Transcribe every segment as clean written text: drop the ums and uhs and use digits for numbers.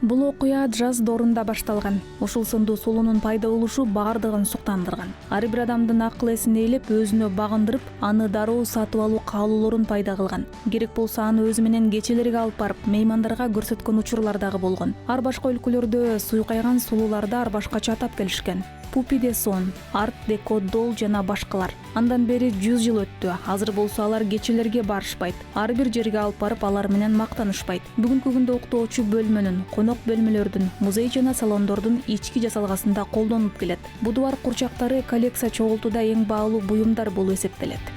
Бул окуя жаз доорунда башталган. Ушул сындуу сулуунун пайда болушу бардыгын суктандырган. Ар бир адамдын акыл эсин ээлеп, өзүнө багындырып, аны дароо сатып алуу каалоолорун пайда кылган. Керек болсо аны өзү менен кечелерге алып барып, меймандарга көрсөткөн учурлар дагы болгон. Ар башка өлкөлөрдө суйкайган сулууларды ар башкача атап келишкен. Пупи де сон, арт деко дол жана башкалар. Андан бери 100 жыл өттү. Азыр болсо алар кечелерге барышпайт. Ар бир жерге алып барып алар менен мактанышпайт. Бүгүнкү күндө уктоочу бөлмөнүн, конок бөлмөлөрдүн, музей жана салондордун ички жасалгасында колдонулуп келет. Будуар курчактары коллекция чогултууда эң баалуу буюмдар болуп эсептелет.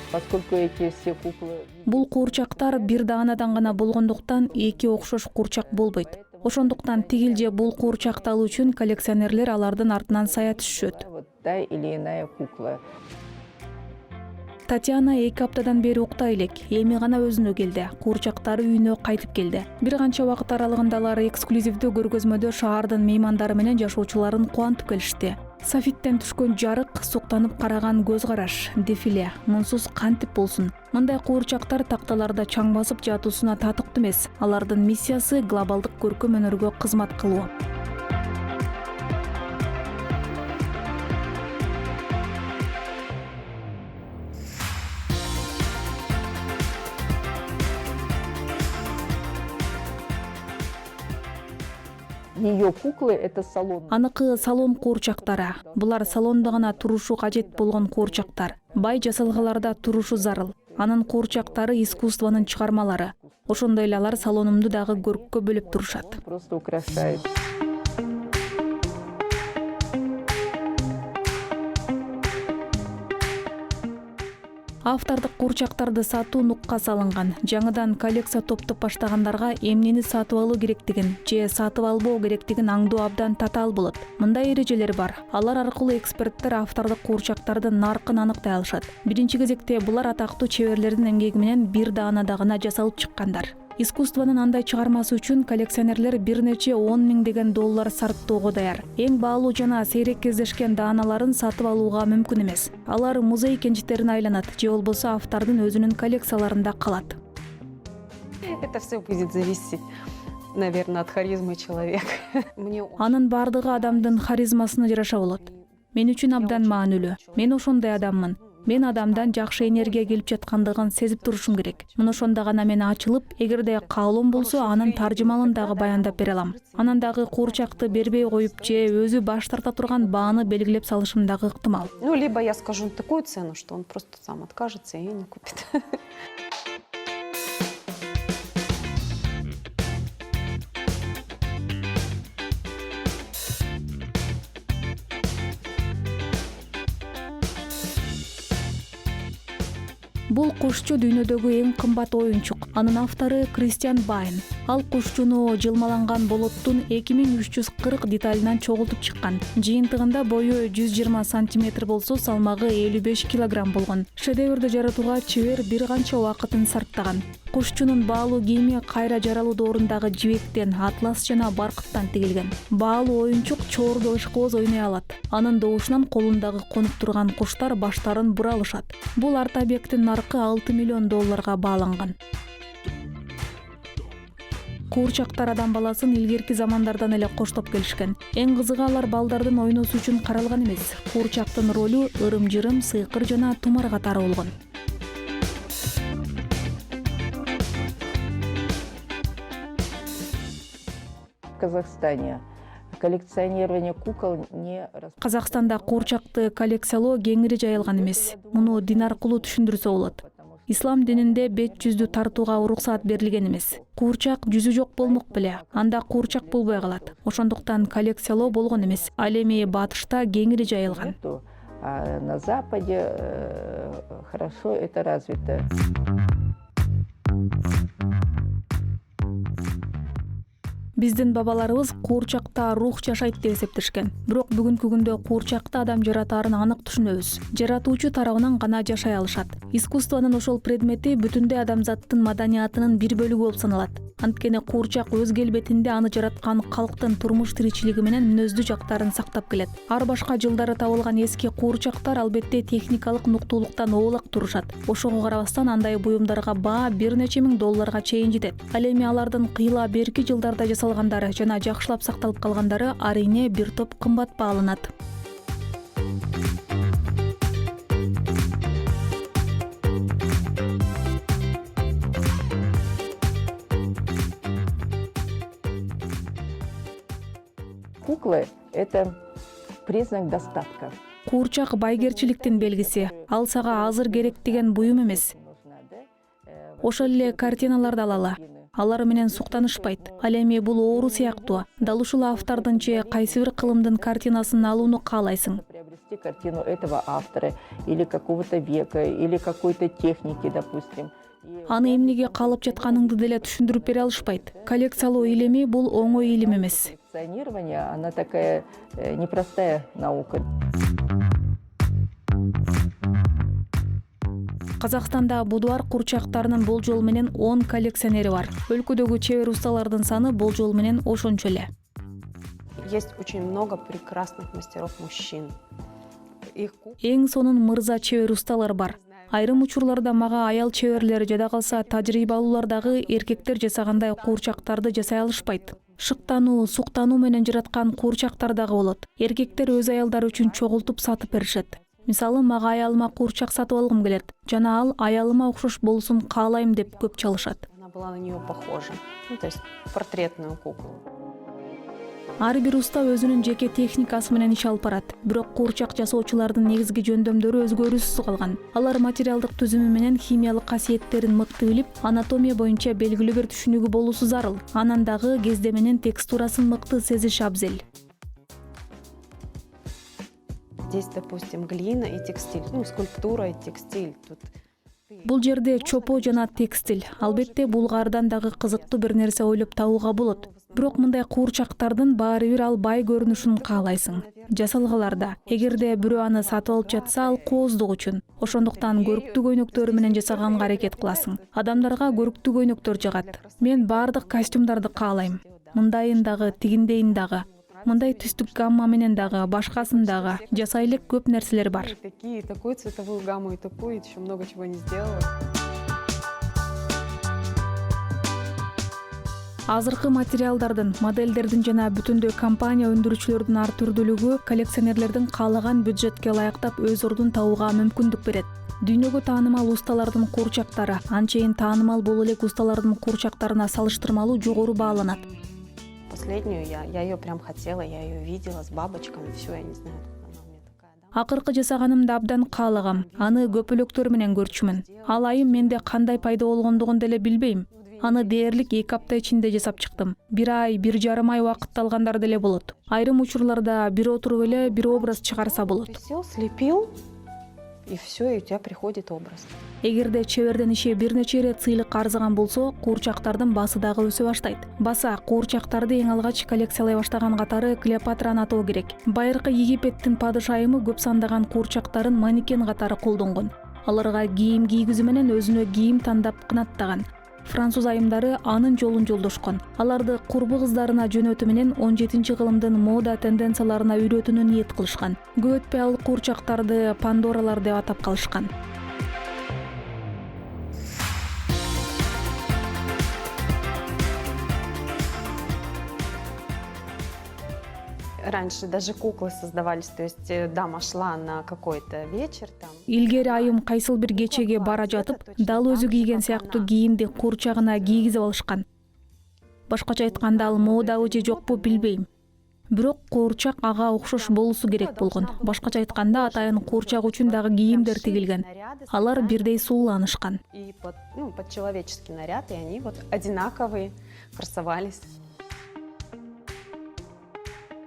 Поскольку эти все куклы... Бул куурчактар бир даанадан гана болгондуктан эки окшош куурчак болбойт. Ошондуктан тигил же бул куурчакты алуу үчүн коллекционерлер алардын артынан сая түшүшөт. Вот та или иная кукла. Татьяна 2 аптадан бери укта элек. Эми гана өзүнө келди. Куурчактары үйүнө кайтып келди. Бир канча убакыт аралыгында алар эксклюзивдүү көргөзмөдө шаардын меймандары менен жашоочуларын кубантып келишти. Софиттен түшкөн жарык, суктанып караган көз караш, дефиле мунсуз кантип болсун. Мындай куурчактар такталарда чаң басып жатуусуна татыктуу эмес. Алардын миссиясы глобалдык көркөм өнөргө кызмат кылуу. Ее куклы — это салон. Аныкы салон куурчактары. Булар салондо гана турушу кажет болгон куурчактар. Бай жасалгаларда турушу зарыл. Анын куурчактары искусствонун чыгармалары. Ошондой эле алар салонумду дагы көрккө бөлөп турушат. Просто украшает. Автордук куурчактарды сатуу нукка салынган. Жаңыдан коллекция топтоп баштагандарга эмнени сатып алуу керектигин же сатып албоо керектигин аңдоо абдан татаал болот. Мындай эрежелер бар. Алар аркылуу эксперттер автордук куурчактардын наркын аныктай алышат. Биринчи кезекте булар атактуу чеберлердин эмгеги менен бир даанада гана жасалып чыккандар. Искусствонун андай чыгармасы үчүн коллекционерлер бир нече 10 миңдеген доллар сарптоого даяр. Эң баалуу жана сейрек кездешкен дааналарын сатып алууга мүмкүн эмес. Алар музей кенжиттерине айланат же болбосо автордун өзүнүн коллекцияларында калат. Это все будет зависеть, наверное, от харизмы человека. Анын бардыгы адамдын харизмасына жараша болот. Мен үчүн абдан маанилүү. Мен ошондой адаммын. Мен адамдан жакшы энергия келип жаткандыгын сезип турушум керек. Мына ошондо гана мен ачылып, эгерде каалоом болсо, анын таржымалын дагы баяндап бере алам. Анан дагы куурчакты бербей коюп же өзү баш тарта турган бааны белгилеп салышым дагы ыктымал. Ну, либо я скажу такую цену, что он просто сам откажется и не купит. Бул кушчу дүйнөдөгү эң кымбат оюнчук. Анын автору Кристиан Байн. Ал кушчуну жылмаланган болоттун 2340 деталынан чогултуп чыккан. Жыйынтыгында бою 120 сантиметр болсо, салмагы 55 килограмм болгон. Шедеврди жаратууга чебер бир канча убакытын сарптаган. Кушчунун баалуу кийими кайра жаралуу доорундагы жибектен, атлас жана баркыттан тигилген. Баалуу оюнчук чоордо ышкооз ойной алат. Анын добушунан колундагы конуп турган куштар баштарын бура алышат. Бул арт объекттин наркы 6 миллион долларга бааланган. Куурчактар адам баласын илгерки замандардан эле коштоп келишкен. Эң кызыгы алар балдардын ойносу үчүн каралган эмес. Куурчактын ролу ырым-жырым, сыйкыр жана тумар катары болгон. В Казахстане коллекционирование кукол не... Казакстанда куурчакты коллекциялоо кеңири жайылган эмес. Муну дин аркылуу түшүндүрсө болот. Ислам дининде бет жүздү тартууга уруксаат берилген эмес. Куурчак жүзү жок болмок беле, анда куурчак болбой калат. Ошондуктан коллекциялоо болгон эмес. Ал эми батышта кеңири жайылган. А на Западе хорошо это развито. Биздин бабаларыбыз куурчакта рух жашайт деп эсептешкен. Бирок бүгүнкү күндө куурчакта адам жаратаарын анык түшүнөбүз. Жаратуучу тарабынан гана жашай алышат. Искусствонун ошол предмети бүтүндөй адамзаттын маданиятынын бир бөлүгү болуп саналат. Анткени куурчак өз келбетинде аны жараткан калктын турмуш тиричилиги менен мүнөздүү жактарын сактап келет. Ар башка жылдары табылган эски куурчактар албетте техникалык нуктуулуктан оолак турушат. Ошого карабастан андай буюмдарга баа бир нече миң долларга чейин жетет. Ал эми алардын кыйла берки жылдарда жасалгандары жана жакшылап сакталып калгандары арийне бир топ кымбат бааланат. Куклы – это признак достатка. Куурчак байгерчиликтин белгиси. Ал сага азыр керек деген буюм эмес. Ошол эле картиналарды алалы. Алар менен суктанышпайт. Ал эми бул оору сыяктуу. Дал ушул автордун же кайсы бир кылымдын картинасын алууну каалайсың. Приобрести картину этого автора или какого-то века, или какой-то техники, допустим. Аны эмнеге калып жатканыңды деле түшүндүрүп бере алышпайт. Коллекциялоо илими бул оңой илим эмес. Коллекционирование, она такая непростая наука. Казакстанда будуар куурчактарынын болжол менен 10 коллекционери бар. Өлкөдөгү чебер усталардын саны болжол менен ошончо эле. Есть очень много прекрасных мастеров мужчин. Эң сонун мырза чебер усталар бар. Айрым учурларда мага аял чеберлер жада калса тажрыйбалуулар дагы эркектер жасагандай куурчактарды жасай алышпайт. Шыктануу, суктануу менен жараткан куурчактар дагы болот. Эркектер өз аялдары үчүн чогултуп сатып беришет. Мисалы, мага аялыма куурчак сатып алгым келет. Жана ал аялыма окшош болсун каалайм деп көп чалышат. Она была на нее похожа. То есть портретную куклу. Ар бир уста өзүнүн жеке техникасы менен иш алып барат. Бирок куурчак жасоочулардын негизги жөндөмдөрү өзгөрүүсүз калган. Алар материалдык түзүмү менен химиялык касиеттерин мыкты билип, анатомия боюнча белгилүү бир түшүнүгү болуусу зарыл. Анан дагы кездеменин текстурасын мыкты сезиш абзел. Здесь, допустим, глина и текстиль. Скульптура и текстиль. Тут Бул жерде чопо жана текстиль. Албетте булгардан дагы кызыктуу бир нерсе ойлоп табууга болот. Бирок мындай куурчактардын баары бир ал бай көрүнүшүн каалайсың. Жасалгаларда. Эгерде бирөө аны сатып алып жатса, ал кооздук үчүн. Ошондуктан көрүктүү көйнөктөрү менен жасаганга аракет кыласың. Адамдарга көрүктүү көйнөктөр жагат. Мен баардык костюмдарды каалайм. Мындайын дагы, тигиндейин дагы. Мындай түстүк гамма менен дагы, башкасын дагы. Жасай элек көп нерселер бар. такую цветовую гамму и такую, еще много чего не сделала. Азыркы материалдардын, модельдердин жана бүтүндөй компания өндүрүүчүлөрдүн ар түрдүүлүгү коллекционерлердин каалаган бюджетке ылайыктап өз ордун табууга мүмкүндүк берет. Дүйнөгө таанымал усталардын куурчактары анчейин таанымал боло элек усталардын куурчактарына салыштырмалуу жогору бааланат. Последнюю я ее прям хотела, я ее видела с бабочками, все, я не знаю, откуда она у меня такая, да? Акыркы жасаганымды абдан каалагам. Аны көпөлөктөр менен көрчүмүн. Ал айым менде кандай пайда болгондугун деле билбейм. Аны дээрлик 2 апта ичинде жасап чыктым. 1 ай, 1,5 ай убакыт алгандар деле болот. Айрым учурларда бир отуруп эле бир образ чыгарса болот. Сел, слепил, и все, и у тебя приходит образ. Эгерде чеберден иши бир нече ирет сыйлык арзыган болсо, куурчактардын басы дагы өсө баштайт. Баса куурчактарды эң алгач коллекциялай баштаган катары Клеопатраны атоо керек. Байыркы Египеттин падышайымы көп сандаган куурчактарын манекен катары колдонгон. Аларга кийим кийгизүү менен өзүнө кийим тандап кынаттаган. Француз айымдары анын жолун жолдошкон. Аларды курбу кыздарына жөнөтүү менен 17-кылымдын мода тенденцияларына үйрөтүүнү ниет кылышкан. Көп өтпөй ал куурчактарды Пандоралар деп атап калышкан. Раньше даже куклы создавались, то есть дама шла на какой-то вечер там. Илгери айым кайсыл бир кечеге бара жатып, дал өзү кийген сыяктуу кийимди куурчагына кийгизип алышкан. Башкача айтканда ал модабы же жокпу билбейм. Бирок куурчак ага окшош болуусу керек болгон. Башкача айтканда атайын куурчак үчүн дагы кийимдер тигилген. Алар бирдей сууланышкан. И под человеческий наряд, и они вот одинаковые красовались.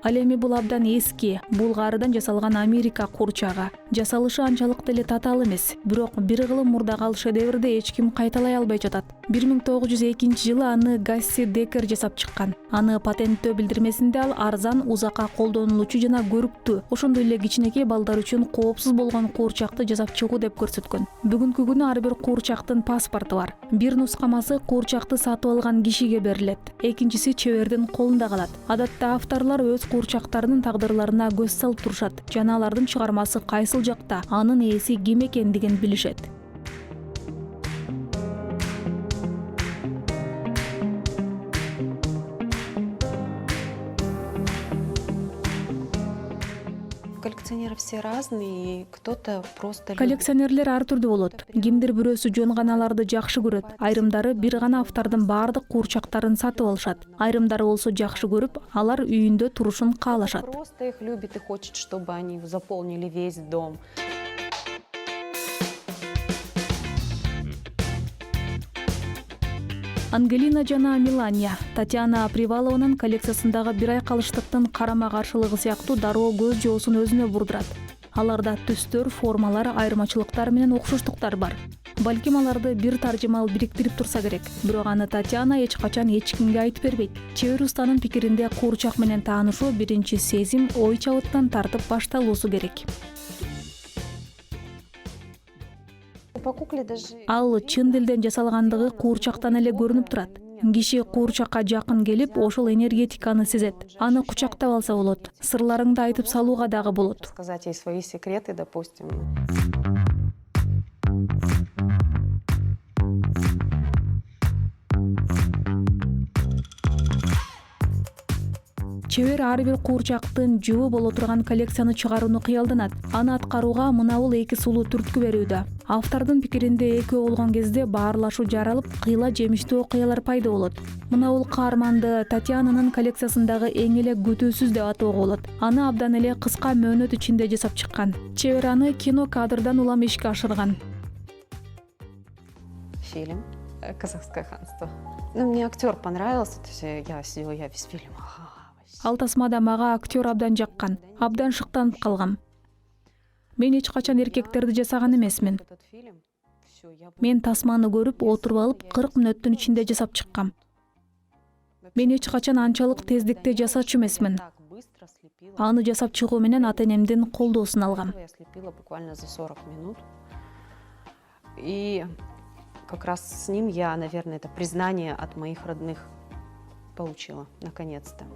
Ал эми бул абдан эски, Булгариядан жасалган Америка куурчагы. Жасалышы анчалык деле татаал эмес, бирок бир кылым мурдагы ал шедеврди эч ким кайталай албай жатат. 1902-жылы аны Гасси Декер жасап чыккан. Аны патенттөө билдирмесинде ал арзан, узакка колдонулуучу жана көрүктүү, ошондой эле кичинекей балдар үчүн коопсуз болгон куурчакты жасап чыгуу деп көрсөткөн. Бүгүнкү күнү ар бир куурчактын паспорту бар. Бир нускамасы куурчакты сатып алган кишиге берилет, экинчиси чебердин колунда калат. Адатта авторлор өз куурчактарынын тагдырларына көз салып турушат жана алардын чыгармасы кайсыл жакта, анын ээси ким экендигин билишет. Коллекционеры все разные, и кто-то просто... Коллекционерлер ар түрдүү болот. Кимдир бирөөсү жөн гана аларды жакшы көрөт. Айрымдары бир гана автордун баардык куурчактарын сатып алышат. Айрымдары болсо жакшы көрүп, алар үйүндө турушун каалашат. Просто их любит и хочет, чтобы они заполнили весь дом. Ангелина жана Мелания Татьяна Привалованын коллекциясындагы бир ай калыштыктын карама-каршылыгы сыяктуу дароо көз жоосун өзүнө бурдурат. Аларда түстөр, формалар, айырмачылыктар менен окшоштуктар бар. Балким аларды бир таржымал бириктирип турса керек. Бирок аны Татьяна эч качан эч кимге айтып бербейт. Чебер устанын пикиринде куурчак менен таанышуу биринчи сезим, ой чабыттан тартып башталуусу керек. Ал чын дилден жасалгандыгы куурчактан эле көрүнүп турат. Киши куурчакка жакын келип, ошол энергетиканы сезет. Аны кучактап алса болот. Сырларыңды айтып салууга дагы болот. Сказать ей свои секреты, допустим. Чебер ар бир куурчактын жыбы боло турган коллекцияны чыгарууну кыялданат. Аны аткарууга мынабул эки сулуу түрткү берүүдө. Автордун пикиринде экөө болгон кезде баарлашуу жаралып, кыйла жемиштүү окуялар пайда болот. Мынабул каарманды Татьянанын коллекциясындагы эң эле күтүүсүз деп атоого болот. Аны абдан эле кыска мөөнөт ичинде жасап чыккан. Чебер аны кино кадрдан улам ишке ашырган. Фильм «Казахское ханство». Мне актер понравился, то есть я сидела, я весь фильм. Ал тасмада мага актер абдан жаккан, абдан шыктанып калгам. Мен эч качан эркектерди жасаган эмесмин. Мен тасманы көрүп, отуруп алып 40 мүнөттүн ичинде жасап чыккам. Мен эч качан анчалык тездикте жасачу эмесмин. Аны жасап чыгуу менен ата-энемдин колдоосун алгам. Я слепила буквально за 40 минут. И как раз с ним я, наверное, это признание от моих родных получила, наконец-то.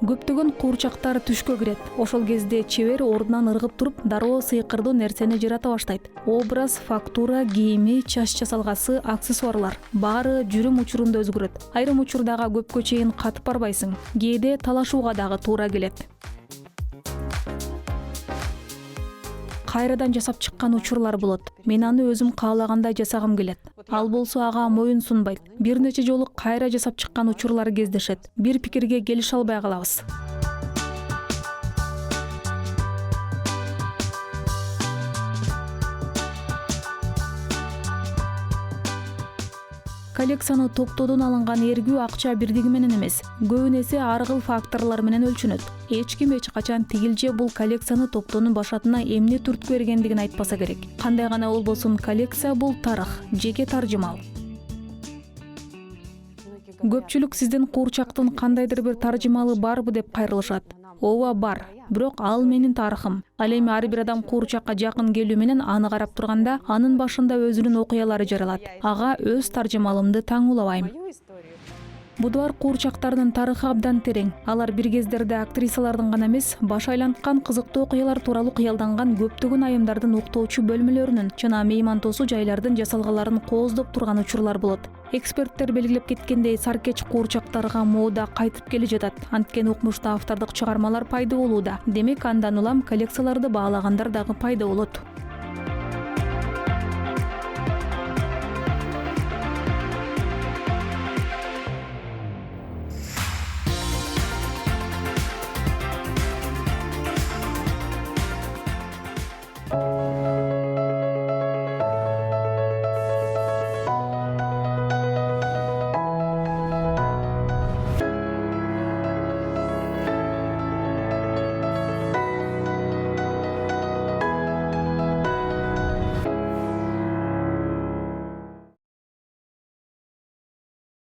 Көптөгөн куурчактар түшкө кирет. Ошол кезде чебер ордунан ыргып туруп, дароо сыйкырдуу нерсени жарата баштайт. Образ, фактура, кийими, чач жасалгасы, аксессуарлар баары жүрүм учурунда өзгөрөт. Айрым учурдага көпкө чейин катып барбайсың. Кээде талашууга дагы туура келет. Кайрадан жасап чыккан учурлар болот. Мен аны өзүм каалагандай жасагым келет. Ал болсо ага моюн сунбайт. Бир нече жолу кайра жасап чыккан учурлар кездешет. Бир пикирге келише албай калабыз. Коллекцияны топтоодон алынган эргүү акча бирдиги менен эмес, көбүн эсе ар кыл факторлор менен өлчөнөт. Эч ким эч качан тигилже бул коллекцияны топтоонун башатына эмне түрткү бергендигин айтпаса керек. Кандай гана болбосун, коллекция бул тарых, жеке таржымал. Көпчүлүк сиздин куурчактын кандайдыр бир таржымалы барбы деп кайрылышат. Ооба бар, бирок ал менин тарыхым. Ал эми ар бир адам куурчакка жакын келүү менен аны карап турганда, анын башында өзүнүн окуялары жаралат. Ага өз таржымалымды таңуулабайм. Будуар куурчактардын тарыхы абдан терең. Алар бир кездерде актрисалардын гана эмес, баш айланткан кызыктуу окуялар тууралуу кыялданган көптөгөн айымдардын уктоочу бөлмөлөрүнүн жана меймантосу жайлардын жасалгаларын кооздоп турган учурлар болот. Эксперттер белгилеп кеткендей, саркеч куурчактарга мода кайтып келе жатат. Анткени укмушта автордук чыгармалар пайда болууда. Демек, андан улам коллекцияларды баалагандар дагы пайда болот.